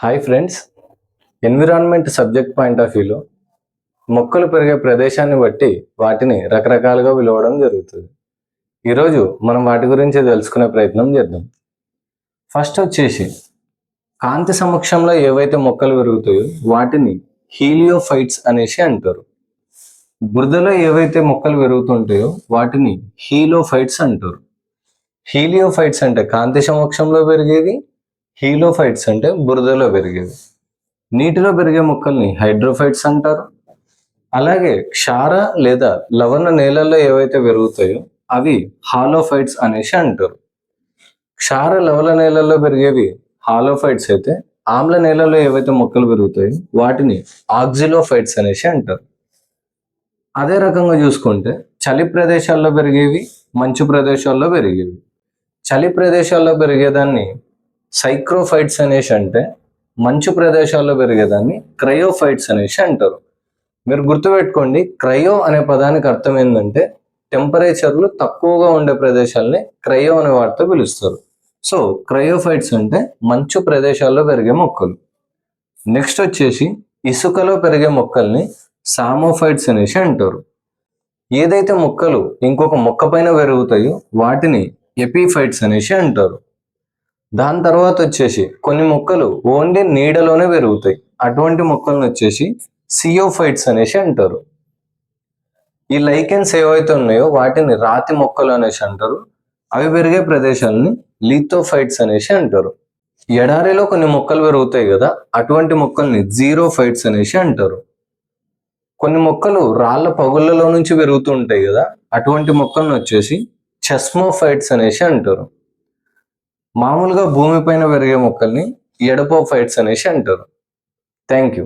Hi friends, environment subject point of వ్యూలో మొక్కలు పెరిగే ప్రదేశాన్ని బట్టి వాటిని రకరకాలుగా పిలవడం జరుగుతుంది. ఈరోజు మనం వాటి గురించి తెలుసుకునే ప్రయత్నం చేద్దాం. ఫస్ట్ వచ్చేసి కాంతి సమక్షంలో ఏవైతే మొక్కలు పెరుగుతాయో వాటిని హీలియోఫైట్స్ అనేసి అంటారు. బురదలో ఏవైతే మొక్కలు పెరుగుతుంటాయో వాటిని హీలోఫైట్స్ అంటారు. హీలియోఫైట్స్ అంటే కాంతి సమక్షంలో పెరిగేవి, హీలోఫైట్స్ అంటే బురదలో పెరిగేవి. నీటిలో పెరిగే మొక్కల్ని హైడ్రోఫైట్స్ అంటారు. అలాగే క్షార లేదా లవణ నేలల్లో ఏవైతే పెరుగుతాయో అవి హాలోఫైట్స్ అనేసి అంటారు. క్షార లవణ నేలల్లో పెరిగేవి హాలోఫైట్స్ అయితే, ఆమ్ల నేలల్లో ఏవైతే మొక్కలు పెరుగుతాయో వాటిని ఆక్సిలోఫైట్స్ అనేసి అంటారు. అదే రకంగా చూసుకుంటే చలి ప్రదేశాల్లో పెరిగేవి, మంచు ప్రదేశాల్లో పెరిగేవి. చలి ప్రదేశాల్లో పెరిగేదాన్ని సైక్రోఫైట్స్ అనేసి అంటే, మంచు ప్రదేశాల్లో పెరిగేదాన్ని క్రయోఫైట్స్ అనేసి అంటారు. మీరు గుర్తుపెట్టుకోండి, క్రయో అనే పదానికి అర్థం ఏంటంటే టెంపరేచర్లు తక్కువగా ఉండే ప్రదేశాలని క్రయో అనే వాటితో పిలుస్తారు. సో క్రయోఫైట్స్ అంటే మంచు ప్రదేశాల్లో పెరిగే మొక్కలు. నెక్స్ట్ వచ్చేసి ఇసుకలో పెరిగే మొక్కల్ని సామోఫైట్స్ అనేసి అంటారు. ఏదైతే మొక్కలు ఇంకొక మొక్క పైన పెరుగుతాయో వాటిని ఎపిఫైట్స్ అనేసి అంటారు. దాని తర్వాత వచ్చేసి కొన్ని మొక్కలు ఓన్లీ నీడలోనే పెరుగుతాయి, అటువంటి మొక్కలను వచ్చేసి సియోఫైట్స్ అనేసి అంటారు. ఈ లైకెన్స్ ఏవైతే ఉన్నాయో వాటిని రాతి మొక్కలు అనేసి అంటారు. అవి పెరిగే ప్రదేశాలని లిథోఫైట్స్ అనేసి అంటారు. ఎడారిలో కొన్ని మొక్కలు పెరుగుతాయి కదా, అటువంటి మొక్కల్ని జీరోఫైట్స్ అనేసి అంటారు. కొన్ని మొక్కలు రాళ్ల పగుళ్ళలో నుంచి పెరుగుతూ ఉంటాయి కదా, అటువంటి మొక్కలను వచ్చేసి చెస్మోఫైట్స్ అనేసి అంటారు. మామూలుగా భూమిపైన పెరిగే మొక్కల్ని ఎడపోఫైట్స్ అనేసి అంటారు. Thank you.